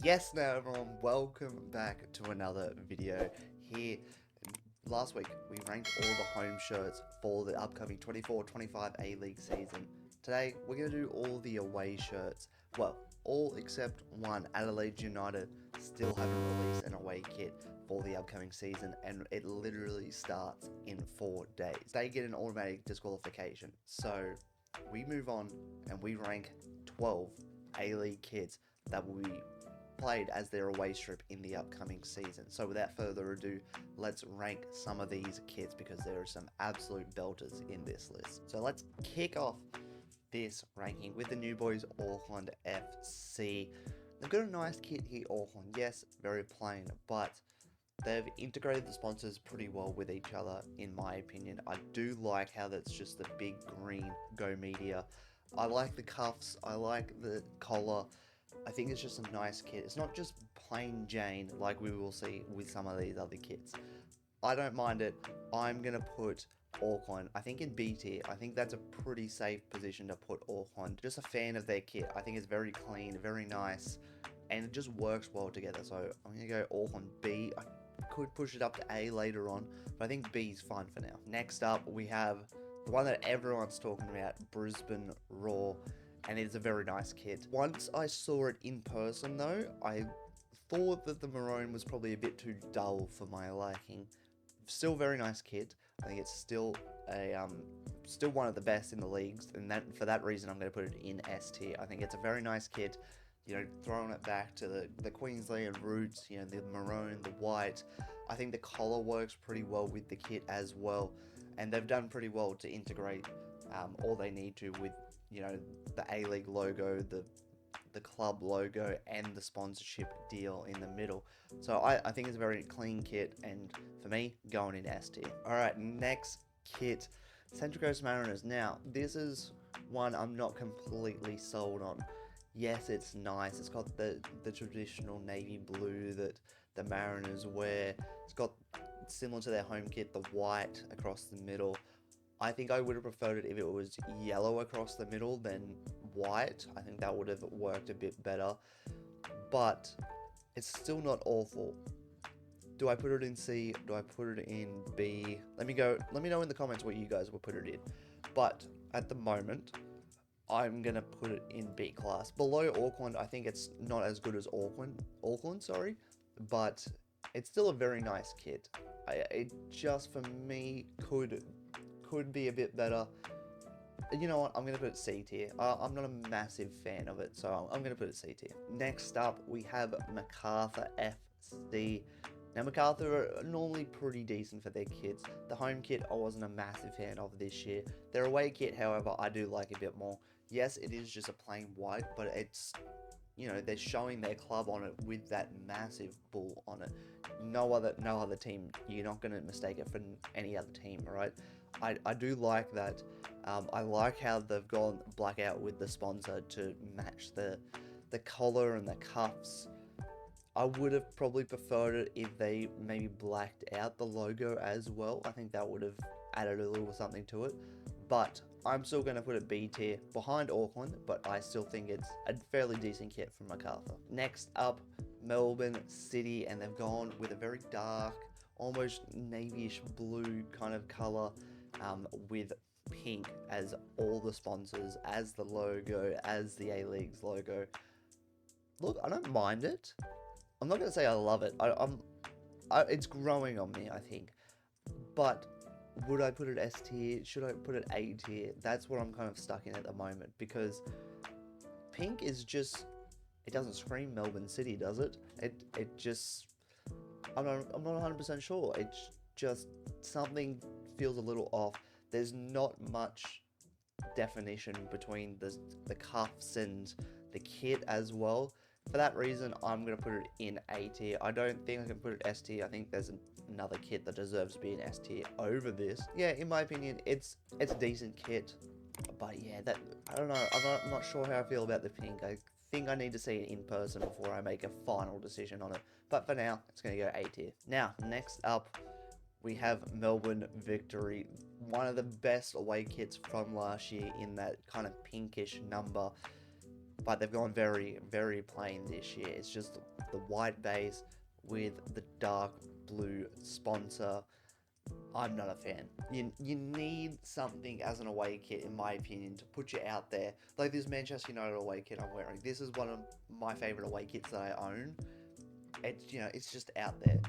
Yes, now everyone, welcome back to another video here. Last week, we ranked all the home shirts for the upcoming 24-25 A-League season. Today, we're going to do all the away shirts. Well, all except one. Adelaide United still haven't released an away kit for the upcoming season, and it literally starts in 4 days. They get an automatic disqualification. So, we move on and we rank 12 A-League kits that will be played as their away strip in the upcoming season. So without further ado, let's rank some of these kits because there are some absolute belters in this list. So let's kick off this ranking with the New Boys Auckland FC. They've got a nice kit here, Auckland. Yes, very plain, but they've integrated the sponsors pretty well with each other, in my opinion. I do like how that's just the big green Go Media. I like the cuffs, I like the collar. I think it's just a nice kit. It's not just plain Jane like we will see with some of these other kits. I don't mind it. I'm going to put Auckland, I think in B tier. I think that's a pretty safe position to put Auckland. Just a fan of their kit. I think it's very clean, very nice, and it just works well together. So I'm going to go Auckland B. I could push it up to A later on, but I think B is fine for now. Next up, we have the one that everyone's talking about, Brisbane Raw. And it's a very nice kit. Once I saw it in person though, I thought that the maroon was probably a bit too dull for my liking. Still very nice kit. I think it's still still one of the best in the leagues, and that for that reason I'm going to put it in S tier. I think it's a very nice kit. You know, throwing it back to the Queensland roots, you know, the maroon, the white. I think the collar works pretty well with the kit as well, and they've done pretty well to integrate all they need to with, you know, the A-League logo, the club logo, and the sponsorship deal in the middle. So I think it's a very clean kit, and for me, going in S tier. Alright, next kit, Central Coast Mariners. Now, this is one I'm not completely sold on. Yes, it's nice. It's got the traditional navy blue that the Mariners wear. It's got, similar to their home kit, the white across the middle. I think I would have preferred it if it was yellow across the middle than white. I think that would have worked a bit better. But it's still not awful. Do I put it in C? Do I put it in B? Let me know in the comments what you guys will put it in. But at the moment, I'm gonna put it in B class. Below Auckland, I think it's not as good as Auckland, sorry, but it's still a very nice kit. It just, for me, could be a bit better. You know what, I'm going to put it C tier. I'm not a massive fan of it, so I'm going to put it C tier. Next up, we have MacArthur FC. Now, MacArthur are normally pretty decent for their kits. The home kit, I wasn't a massive fan of this year. Their away kit, however, I do like a bit more. Yes, it is just a plain white, but it's, you know, they're showing their club on it with that massive bull on it. No other team, you're not going to mistake it for any other team, right? I do like that. I like how they've gone blackout with the sponsor to match the collar and the cuffs. I would have probably preferred it if they maybe blacked out the logo as well. I think that would have added a little something to it. But I'm still going to put it B tier behind Auckland, but I still think it's a fairly decent kit from MacArthur. Next up, Melbourne City, and they've gone with a very dark, almost navyish blue kind of color, with pink as all the sponsors, as the logo, as the A-League's logo. Look, I don't mind it. I'm not going to say I love it. It's growing on me, I think. But would I put it S tier? Should I put it A tier? That's what I'm kind of stuck in at the moment, because pink is just, it doesn't scream Melbourne City, does it? It just, I'm not 100% sure. It's just, something feels a little off. There's not much definition between the cuffs and the kit as well. For that reason, I'm going to put it in A tier. I don't think I can put it S tier. I think there's another kit that deserves to be in S tier over this. Yeah, in my opinion, it's a decent kit. But yeah, I don't know. I'm not sure how I feel about the pink. I think I need to see it in person before I make a final decision on it. But for now, it's going to go A tier. Now, next up, we have Melbourne Victory. One of the best away kits from last year in that kind of pinkish number. but they've gone very, very plain this year. It's just the white base with the dark blue sponsor. I'm not a fan. You need something as an away kit, in my opinion, to put you out there. Like this Manchester United away kit I'm wearing. This is one of my favourite away kits that I own. It's, you know, it's just out there.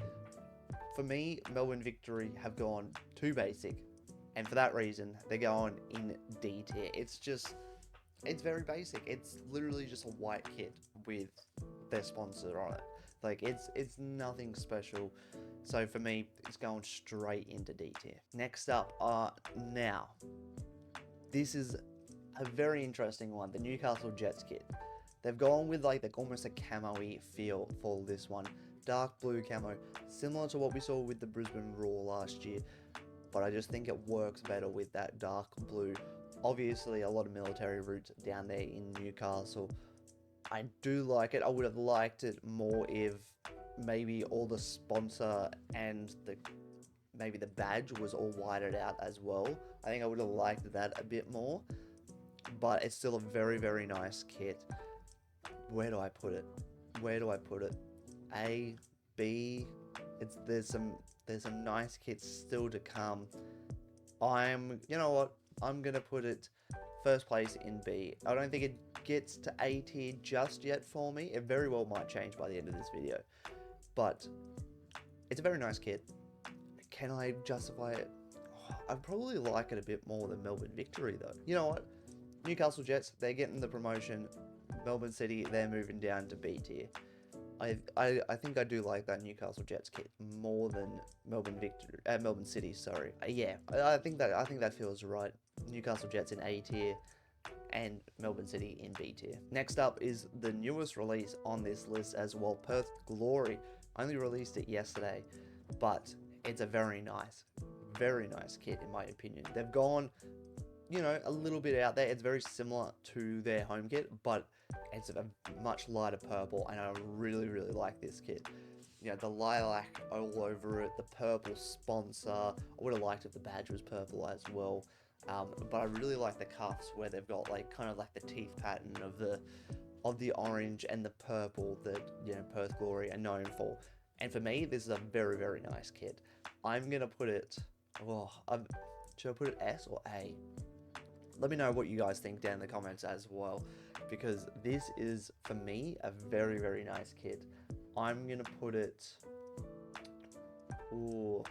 For me, Melbourne Victory have gone too basic, and for that reason, they're going in D tier. It's very basic. It's literally just a white kit with their sponsor on it. Like, it's nothing special. So for me, it's going straight into D tier. Next up, now, this is a very interesting one. The Newcastle Jets kit. They've gone with like almost a camo-y feel for this one. Dark blue camo, similar to what we saw with the Brisbane Roar last year. But I just think it works better with that dark blue. Obviously, a lot of military roots down there in Newcastle. I do like it. I would have liked it more if maybe all the sponsor and maybe the badge was all whited out as well. I think I would have liked that a bit more. But it's still a very, very nice kit. Where do I put it? Where do I put it? A, B. There's some nice kits still to come. You know what? I'm gonna put it first place in B. I don't think it gets to A tier just yet for me. It very well might change by the end of this video. But it's a very nice kit. Can I justify it? I'd probably like it a bit more than Melbourne Victory though. You know what? Newcastle Jets, they're getting the promotion. Melbourne City, they're moving down to B tier. I think I do like that Newcastle Jets kit more than Melbourne City. Sorry. Yeah, I think that feels right. Newcastle Jets in A tier, and Melbourne City in B tier. Next up is the newest release on this list as well, Perth Glory. I only released it yesterday, but it's a very nice kit in my opinion. They've gone, you know, a little bit out there. It's very similar to their home kit, but it's a much lighter purple, and I really, really like this kit. You know, the lilac all over it, the purple sponsor. I would have liked if the badge was purple as well. But I really like the cuffs where they've got like kind of like the teeth pattern of the orange and the purple that, you know, Perth Glory are known for. And for me, this is a very, very nice kit. I'm gonna put it. Should I put it S or A? Let me know what you guys think down in the comments as well, because this is, for me, a very, very nice kit. I'm gonna put it. Ooh.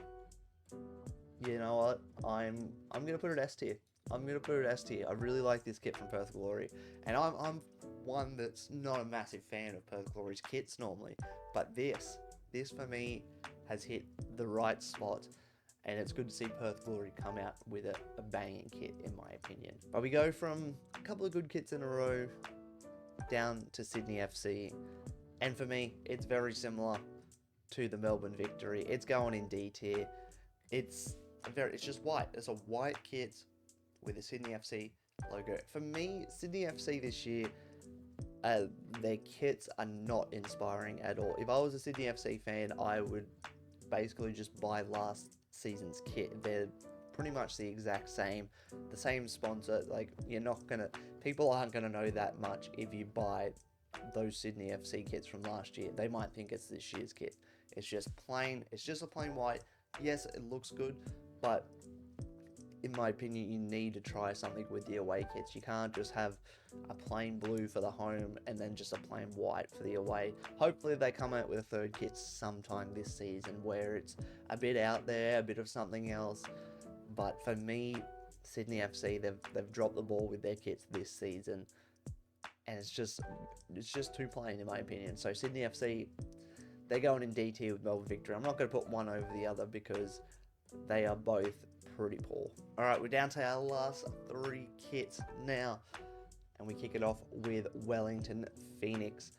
You know what? I'm gonna put it S tier. I'm gonna put it S tier. I really like this kit from Perth Glory, and I'm one that's not a massive fan of Perth Glory's kits normally, but this for me has hit the right spot. And it's good to see Perth Glory come out with a banging kit, in my opinion. But we go from a couple of good kits in a row down to Sydney FC. And for me, it's very similar to the Melbourne Victory. It's going in D tier. It's just white. It's a white kit with a Sydney FC logo. For me, Sydney FC this year, their kits are not inspiring at all. If I was a Sydney FC fan, I would basically just buy last season's kit. They're pretty much the exact same, the same sponsor. Like, people aren't gonna know that much if you buy those Sydney FC kits from last year. They might think it's this year's kit. It's just a plain white. Yes, it looks good, but in my opinion, you need to try something with the away kits. You can't just have a plain blue for the home and then just a plain white for the away. Hopefully they come out with a third kit sometime this season where it's a bit out there, a bit of something else. But for me, Sydney FC, they've dropped the ball with their kits this season, and it's just too plain in my opinion. So Sydney FC, they're going in D tier with Melbourne Victory. I'm not going to put one over the other because they are both pretty poor. Alright, we're down to our last three kits now, and we kick it off with Wellington Phoenix.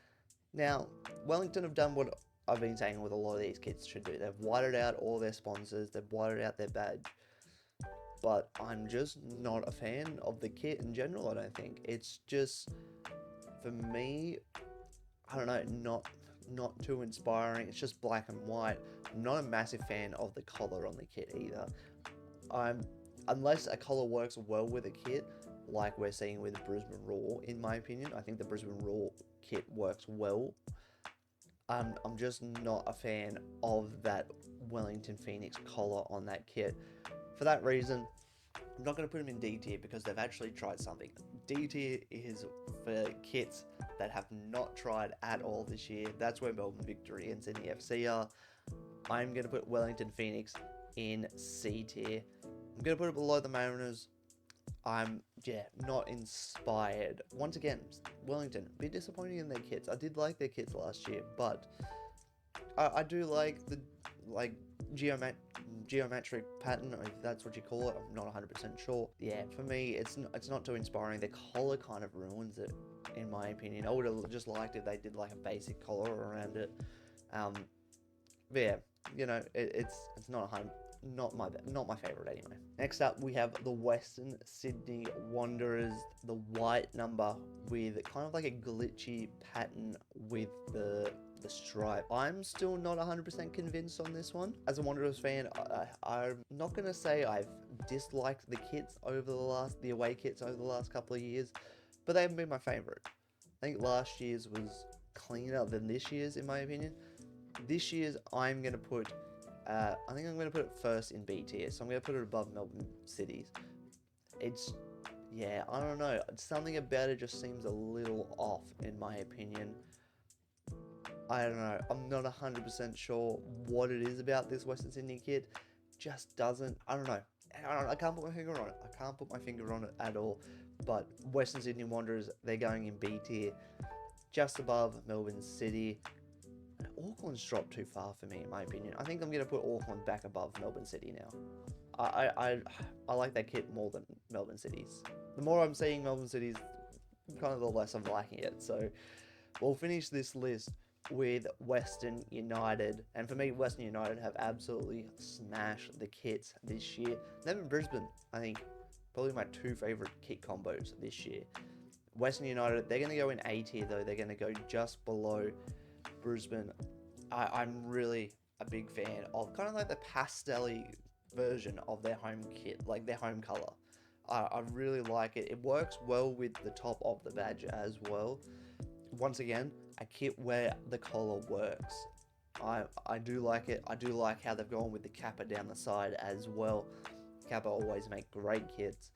Now, Wellington have done what I've been saying with a lot of these kits should do. They've whited out all their sponsors, they've whited out their badge, but I'm just not a fan of the kit in general. I don't think it's just, for me, I don't know, not too inspiring. It's just black and white. I'm not a massive fan of the collar on the kit either. Unless a collar works well with a kit, like we're seeing with Brisbane Raw, in my opinion. I think the Brisbane Raw kit works well. I'm just not a fan of that Wellington Phoenix collar on that kit. For that reason, I'm not going to put them in D tier because they've actually tried something. D tier is for kits that have not tried at all this year. That's where Melbourne Victory and Sydney FC are. I'm going to put Wellington Phoenix in C tier. I'm going to put it below the Mariners. I'm, not inspired. Once again, Wellington, a bit disappointing in their kits. I did like their kits last year, but I do like the, geometric pattern, if that's what you call it. I'm not 100% sure. Yeah, for me, it's not too inspiring. The collar kind of ruins it, in my opinion. I would have just liked if they did like a basic collar around it. But yeah, it's not my favorite anyway. Next up, we have the Western Sydney Wanderers, the white number with kind of like a glitchy pattern with the stripe. I'm still not 100% convinced on this one. As a Wanderers fan, I'm not gonna say I've disliked the kits the away kits over the last couple of years, but they haven't been my favorite. I think last year's was cleaner than this year's, in my opinion. This year's, I'm gonna put I think I'm going to put it first in B tier, so I'm going to put it above Melbourne City's. I don't know. Something about it just seems a little off, in my opinion. I don't know. I'm not 100% sure what it is about this Western Sydney kit. Just doesn't. I don't know. I can't put my finger on it. I can't put my finger on it at all. But Western Sydney Wanderers, they're going in B tier, just above Melbourne City. Auckland's dropped too far for me, in my opinion. I think I'm going to put Auckland back above Melbourne City now. I like that kit more than Melbourne City's. The more I'm seeing Melbourne City's, kind of the less I'm liking it. So we'll finish this list with Western United. And for me, Western United have absolutely smashed the kits this year. Them and Brisbane, I think, probably my two favourite kit combos this year. Western United, they're going to go in A tier though. They're going to go just below Brisbane. I'm really a big fan of kind of like the pastel-y version of their home kit, like their home color. I really like it. It works well with the top of the badge as well. Once again, a kit where the collar works. I do like it. I do like how they've gone with the kappa down the side as well. Kappa always make great kits,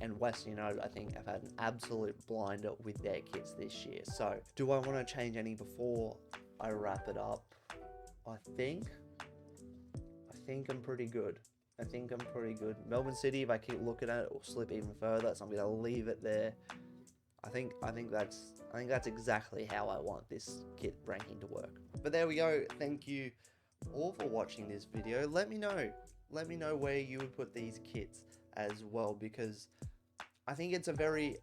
and Western United, I think, have had an absolute blinder with their kits this year. So, do I want to change any before I wrap it up? I think I'm pretty good. Melbourne City, if I keep looking at it, will slip even further, so I'm going to leave it there. I think that's exactly how I want this kit ranking to work. But there we go. Thank you all for watching this video. Let me know where you would put these kits as well, because I think it's a very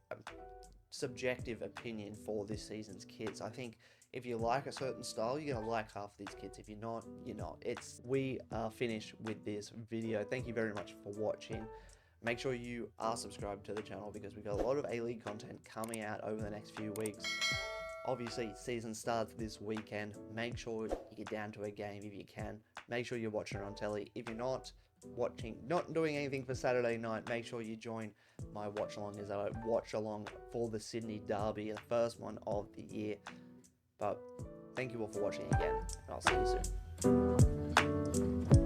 subjective opinion for this season's kits. I think if you like a certain style, you're gonna like half of these kits. If you're not, you're not. We are finished with this video. Thank you very much for watching. Make sure you are subscribed to the channel because we've got a lot of A-League content coming out over the next few weeks. Obviously, season starts this weekend. Make sure you get down to a game if you can. Make sure you're watching it on telly. If you're not doing anything for Saturday night, make sure you join my watch along as I watch along for the Sydney Derby, the first one of the year. But thank you all for watching again, and I'll see you soon.